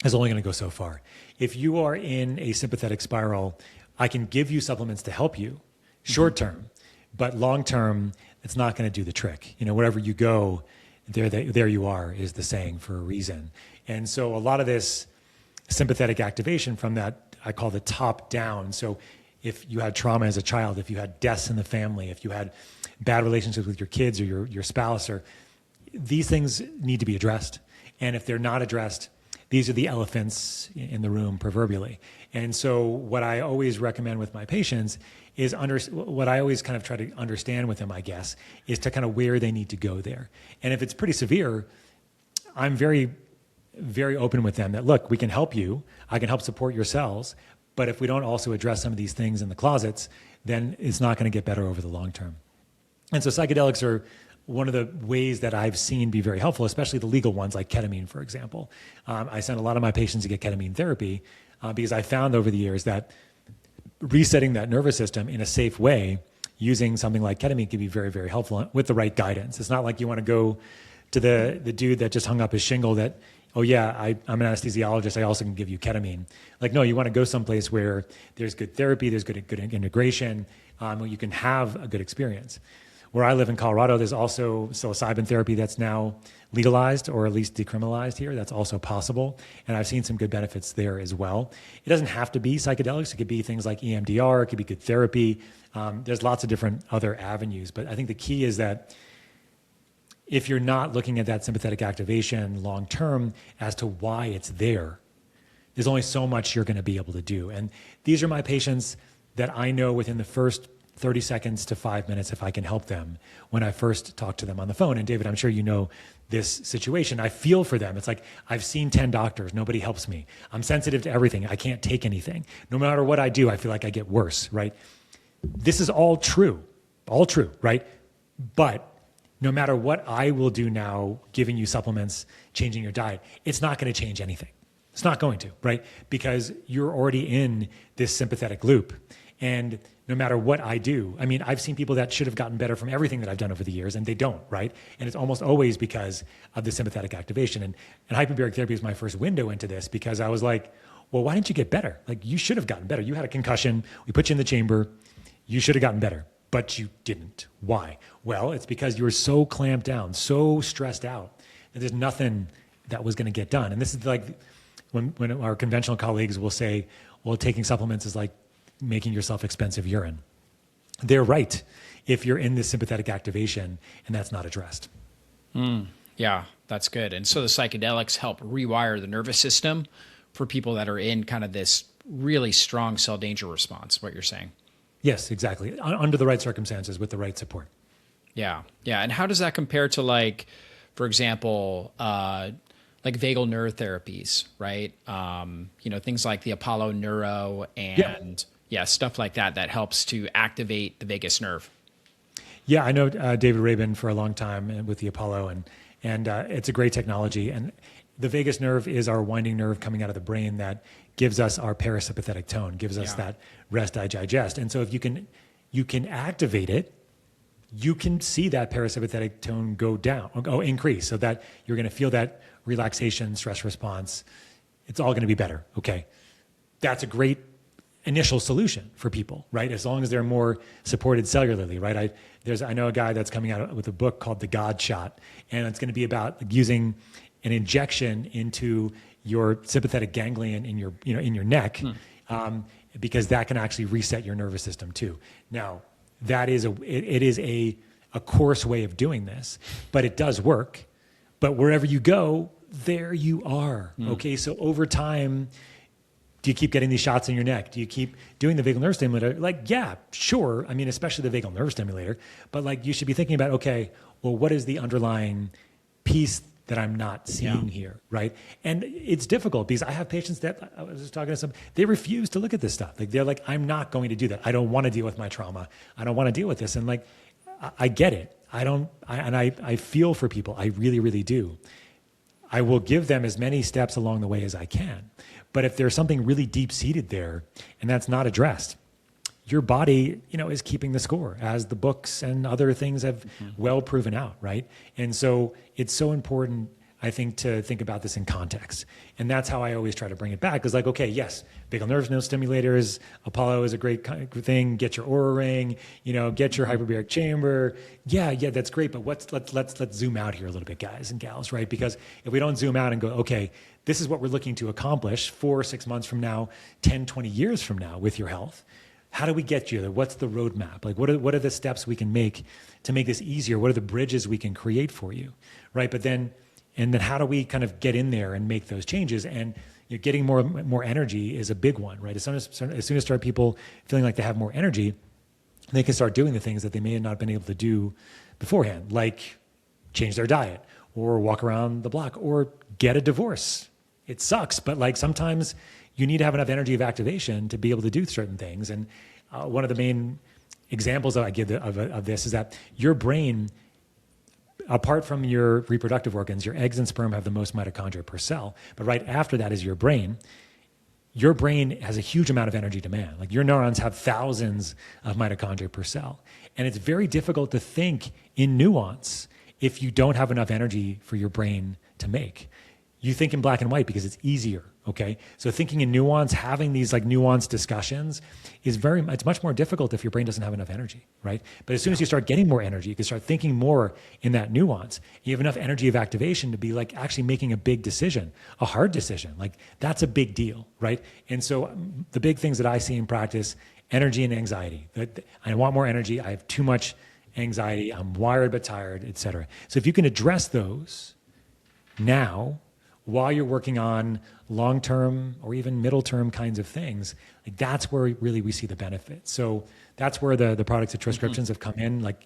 is only going to go so far. If you are in a sympathetic spiral, I can give you supplements to help you short term, but long term, it's not going to do the trick. Wherever you go, there you are, is the saying for a reason. And so a lot of this sympathetic activation from that, I call the top down. So if you had trauma as a child, if you had deaths in the family, if you had bad relationships with your kids or your spouse, or these things need to be addressed. And if they're not addressed, these are the elephants in the room, proverbially. And so what I always recommend with my patients is what I always kind of try to understand with them, I guess, is to kind of where they need to go there. And if it's pretty severe, I'm very, very open with them that, look, we can help you. I can help support your cells. But if we don't also address some of these things in the closets, then it's not going to get better over the long term. And so psychedelics are one of the ways that I've seen be very helpful, especially the legal ones like ketamine, for example. I send a lot of my patients to get ketamine therapy because I found over the years that resetting that nervous system in a safe way using something like ketamine can be very, very helpful with the right guidance. It's not like you want to go to the dude that just hung up his shingle that, oh yeah, I'm an anesthesiologist, I also can give you ketamine. Like, no, you want to go someplace where there's good therapy, there's good integration, where you can have a good experience. Where I live in Colorado, there's also psilocybin therapy that's now legalized or at least decriminalized here. That's also possible. And I've seen some good benefits there as well. It doesn't have to be psychedelics. It could be things like EMDR. It could be good therapy. There's lots of different other avenues. But I think the key is that if you're not looking at that sympathetic activation long term as to why it's there, there's only so much you're going to be able to do. And these are my patients that I know within the first 30 seconds to 5 minutes if I can help them when I first talk to them on the phone. And David, I'm sure you know this situation. I feel for them. It's like, I've seen 10 doctors. Nobody helps me. I'm sensitive to everything. I can't take anything. No matter what I do, I feel like I get worse, right? This is all true, right? But no matter what I will do now, giving you supplements, changing your diet, it's not going to change anything. It's not going to, right? Because you're already in this sympathetic loop. And no matter what I do, I mean, I've seen people that should have gotten better from everything that I've done over the years, and they don't, right? And it's almost always because of the sympathetic activation. And hyperbaric therapy is my first window into this because I was like, well, why didn't you get better? Like, you should have gotten better. You had a concussion. We put you in the chamber. You should have gotten better. but you didn't. Why? Well, it's because you were so clamped down, so stressed out that there's nothing that was going to get done. And this is like when our conventional colleagues will say, well, taking supplements is like making yourself expensive urine. They're right if you're in this sympathetic activation and that's not addressed. Yeah, that's good. And so the psychedelics help rewire the nervous system for people that are in kind of this really strong cell danger response, what you're saying. Yes, exactly. Under the right circumstances with the right support. Yeah. Yeah. And how does that compare to, like, for example, like vagal nerve therapies, right? Things like the Apollo Neuro and stuff like that, that helps to activate the vagus nerve. Yeah, I know David Rabin for a long time with the Apollo, and it's a great technology. And the vagus nerve is our winding nerve coming out of the brain that gives us our parasympathetic tone, gives us that rest, digest. And so if you can activate it, you can see that parasympathetic tone increase, so that you're going to feel that relaxation, stress response. It's all going to be better. Okay, that's a great initial solution for people, right? As long as they're more supported cellularly, right? I know a guy that's coming out with a book called The God Shot, and it's going to be about using an injection into your sympathetic ganglion in your neck, because that can actually reset your nervous system too. Now, that is it is a coarse way of doing this, but it does work. But wherever you go, there you are. Okay, so over time, do you keep getting these shots in your neck? Do you keep doing the vagal nerve stimulator? Like, yeah, sure. I mean, especially the vagal nerve stimulator. But like, you should be thinking about, okay, well, what is the underlying piece that I'm not seeing here, right? And it's difficult because I have patients that, I was just talking to some, they refuse to look at this stuff. Like, they're like, I'm not going to do that. I don't want to deal with my trauma. I don't want to deal with this. And like, I get it. I feel for people. I really, really do. I will give them as many steps along the way as I can. But if there's something really deep-seated there and that's not addressed, your body, is keeping the score, as the books and other things have well proven out, right? And so it's so important, I think, to think about this in context. And that's how I always try to bring it back. It's like, okay, yes, vagal nerve stimulators, Apollo is a great thing. Get your Oura ring, get your hyperbaric chamber. Yeah, that's great. But let's zoom out here a little bit, guys and gals, right? Because if we don't zoom out and go, okay, this is what we're looking to accomplish 4 or 6 months from now, 10, 20 years from now with your health. How do we get you there? What's the roadmap? Like, what are the steps we can make to make this easier? What are the bridges we can create for you, right? But then how do we kind of get in there and make those changes? And getting more energy is a big one, right? As soon as start people feeling like they have more energy, they can start doing the things that they may have not been able to do beforehand, like change their diet or walk around the block or get a divorce. It sucks, but like sometimes you need to have enough energy of activation to be able to do certain things. And one of the main examples that I give of this is that your brain, apart from your reproductive organs, your eggs and sperm have the most mitochondria per cell. But right after that is your brain. Your brain has a huge amount of energy demand. Like, your neurons have thousands of mitochondria per cell. And it's very difficult to think in nuance if you don't have enough energy for your brain to make. You think in black and white because it's easier, okay? So thinking in nuance, having these like nuanced discussions it's much more difficult if your brain doesn't have enough energy, right? But as soon as you start getting more energy, you can start thinking more in that nuance. You have enough energy of activation to be like actually making a big decision, a hard decision. Like, that's a big deal, right? And so the big things that I see in practice, energy and anxiety. I want more energy. I have too much anxiety. I'm wired but tired, et cetera. So if you can address those now, while you're working on long-term or even middle-term kinds of things, like, that's where really we see the benefit. So that's where the products of transcriptions have come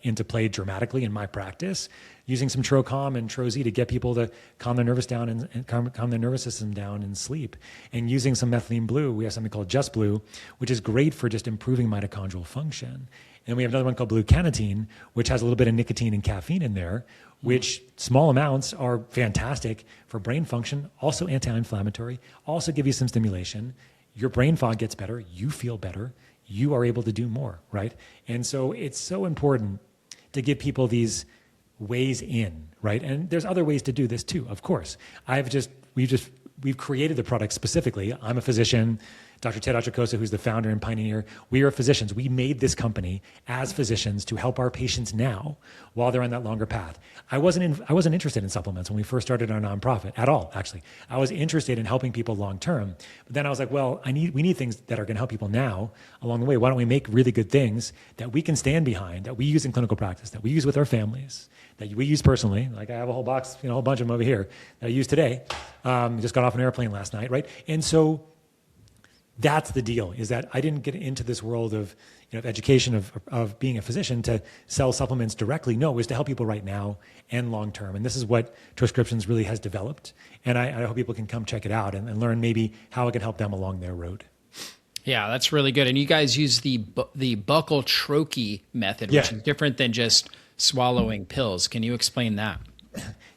into play dramatically in my practice, using some Trocom and Troz to get people to calm their nervous down and calm their nervous system down and sleep. And using some methylene blue, we have something called Just Blue, which is great for just improving mitochondrial function. And we have another one called blue carnitine, which has a little bit of nicotine and caffeine in there, which small amounts are fantastic for brain function, also anti-inflammatory, also give you some stimulation. Your brain fog gets better, you feel better, you are able to do more, right? And so it's so important to give people these ways in, right? And there's other ways to do this too, of course. We've created the product specifically. I'm a physician. Dr. Ted Achacosa, who's the founder and pioneer, we are physicians. We made this company as physicians to help our patients now while they're on that longer path. I wasn't interested in supplements when we first started our nonprofit at all, actually. I was interested in helping people long term. But then I was like, well, we need things that are going to help people now along the way. Why don't we make really good things that we can stand behind, that we use in clinical practice, that we use with our families, that we use personally? Like I have a whole box, a whole bunch of them over here that I use today. Just got off an airplane last night, right? And so that's the deal, is that I didn't get into this world of education of being a physician to sell supplements directly. No, it was to help people right now and long term. And this is what Transcriptions really has developed. And I hope people can come check it out and learn maybe how it can help them along their road. Yeah, that's really good. And you guys use the buccal troche method, which is different than just swallowing pills. Can you explain that?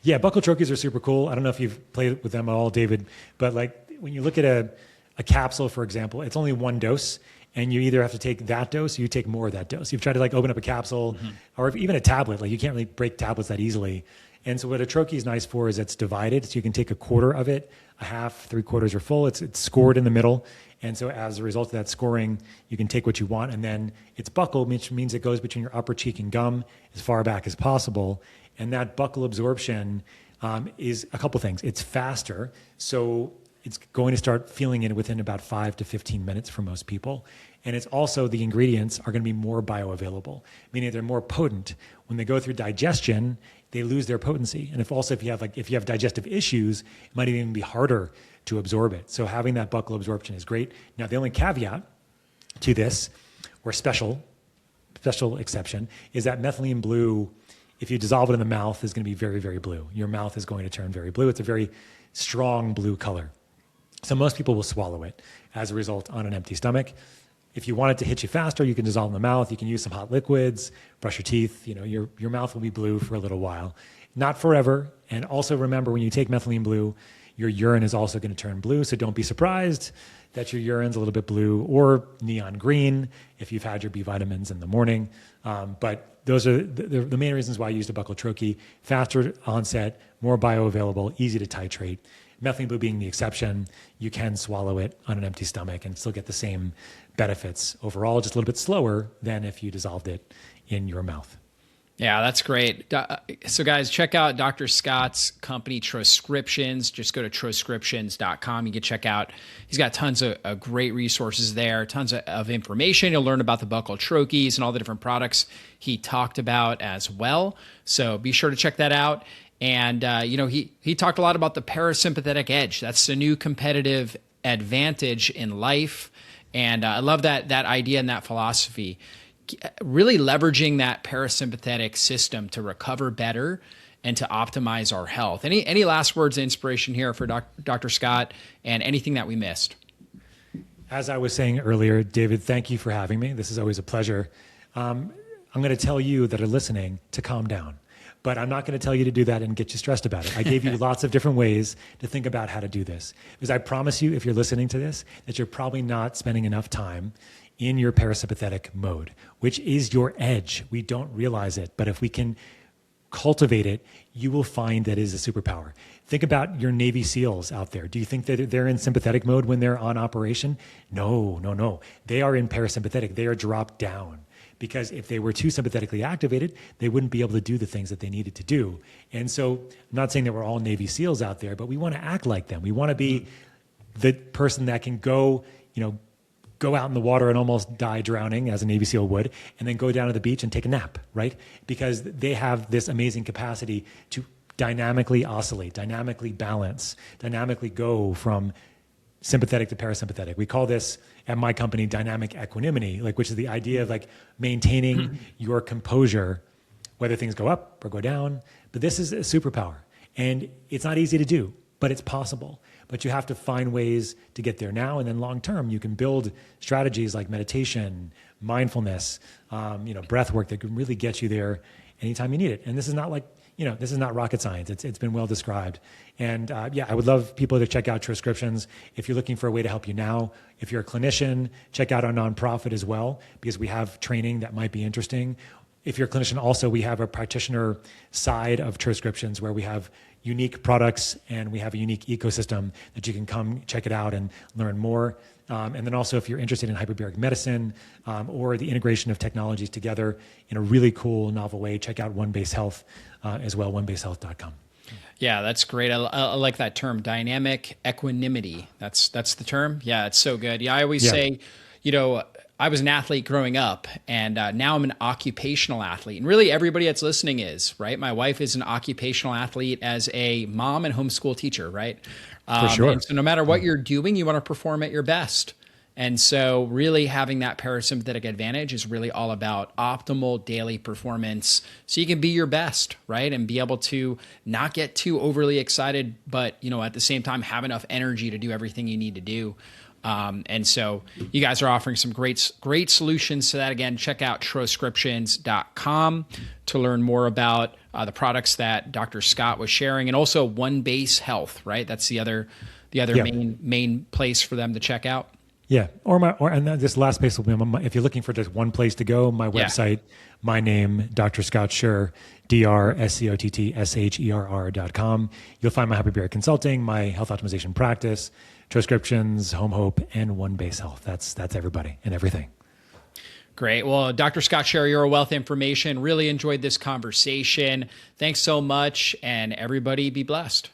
Yeah, buccal troches are super cool. I don't know if you've played with them at all, David, but like when you look at a capsule, for example, it's only one dose, and you either have to take that dose or you take more of that dose. You've tried to like open up a capsule or even a tablet. Like you can't really break tablets that easily. And so what a troche is nice for is it's divided. So you can take a quarter of it, a half, 3/4 are full. It's scored in the middle. And so as a result of that scoring, you can take what you want. And then it's buccal, which means it goes between your upper cheek and gum as far back as possible. And that buccal absorption is a couple things. It's faster. So it's going to start feeling it within about 5 to 15 minutes for most people. And it's also, the ingredients are going to be more bioavailable, meaning they're more potent. When they go through digestion, they lose their potency. And if you have digestive issues, it might even be harder to absorb it. So having that buccal absorption is great. Now, the only caveat to this, or special exception, is that methylene blue, if you dissolve it in the mouth, is going to be very, very blue. Your mouth is going to turn very blue. It's a very strong blue color. So most people will swallow it as a result on an empty stomach. If you want it to hit you faster, you can dissolve in the mouth. You can use some hot liquids, brush your teeth. Your mouth will be blue for a little while. Not forever. And also remember, when you take methylene blue, your urine is also going to turn blue. So don't be surprised that your urine's a little bit blue or neon green if you've had your B vitamins in the morning. But those are the main reasons why I used a buccal troche. Faster onset, more bioavailable, easy to titrate. Methylene blue being the exception. You can swallow it on an empty stomach and still get the same benefits overall, just a little bit slower than if you dissolved it in your mouth. Yeah, that's great. So guys, check out Dr. Scott's company, Transcriptions. Just go to transcriptions.com. You can check out, he's got tons of great resources there, tons of information. You'll learn about the buccal troches and all the different products he talked about as well. So be sure to check that out. And, he talked a lot about the parasympathetic edge. That's the new competitive advantage in life. And I love that idea and that philosophy. Really leveraging that parasympathetic system to recover better and to optimize our health. Any last words of inspiration here for Dr. Scott and anything that we missed? As I was saying earlier, David, thank you for having me. This is always a pleasure. I'm going to tell you that are listening to calm down. But I'm not going to tell you to do that and get you stressed about it. I gave you lots of different ways to think about how to do this. Because I promise you, if you're listening to this, that you're probably not spending enough time in your parasympathetic mode, which is your edge. We don't realize it, but if we can cultivate it, you will find that it is a superpower. Think about your Navy SEALs out there. Do you think that they're in sympathetic mode when they're on operation? No. They are in parasympathetic. They are dropped down. Because if they were too sympathetically activated, they wouldn't be able to do the things that they needed to do. And so I'm not saying that we're all Navy SEALs out there, but we want to act like them. We want to be the person that can go out in the water and almost die drowning, as a Navy SEAL would, and then go down to the beach and take a nap, right? Because they have this amazing capacity to dynamically oscillate, dynamically balance, dynamically go from sympathetic to parasympathetic. We call this at my company dynamic equanimity, which is the idea of maintaining your composure, whether things go up or go down. But this is a superpower, and it's not easy to do, but it's possible. But you have to find ways to get there now, and then long term, you can build strategies like meditation, mindfulness, breath work that can really get you there anytime you need it. And this is not this is not rocket science. It's been well described. And I would love people to check out Transcriptions. If you're looking for a way to help you now, if you're a clinician, check out our nonprofit as well, because we have training that might be interesting. If you're a clinician, also, we have a practitioner side of Transcriptions where we have unique products and we have a unique ecosystem that you can come check it out and learn more. And then also, if you're interested in hyperbaric medicine or the integration of technologies together in a really cool, novel way, check out One Base Health as well, onebasehealth.com. Yeah, that's great. I like that term, dynamic equanimity. That's the term. Yeah, it's so good. Yeah, I always say, I was an athlete growing up, and now I'm an occupational athlete. And really, everybody that's listening is, right? My wife is an occupational athlete as a mom and homeschool teacher, right? For sure. And so no matter what you're doing, you want to perform at your best. And so really having that parasympathetic advantage is really all about optimal daily performance so you can be your best, right? And be able to not get too overly excited, but, at the same time, have enough energy to do everything you need to do. And so you guys are offering some great solutions to that. Again, check out troscriptions.com to learn more about the products that Dr. Scott was sharing, and also One Base Health, right? That's the other main place for them to check out. Yeah. And this last place will be, if you're looking for just one place to go, my website, my name, Dr. Scott Sherr, DrScottSherr.com. You'll find my Hyperbaric Consulting, my health optimization practice, Transcriptions, Home Hope, and One Base Health. That's everybody and everything. Great. Well, Dr. Scott Sherr, you're a wealth of information. Really enjoyed this conversation. Thanks so much, and everybody be blessed.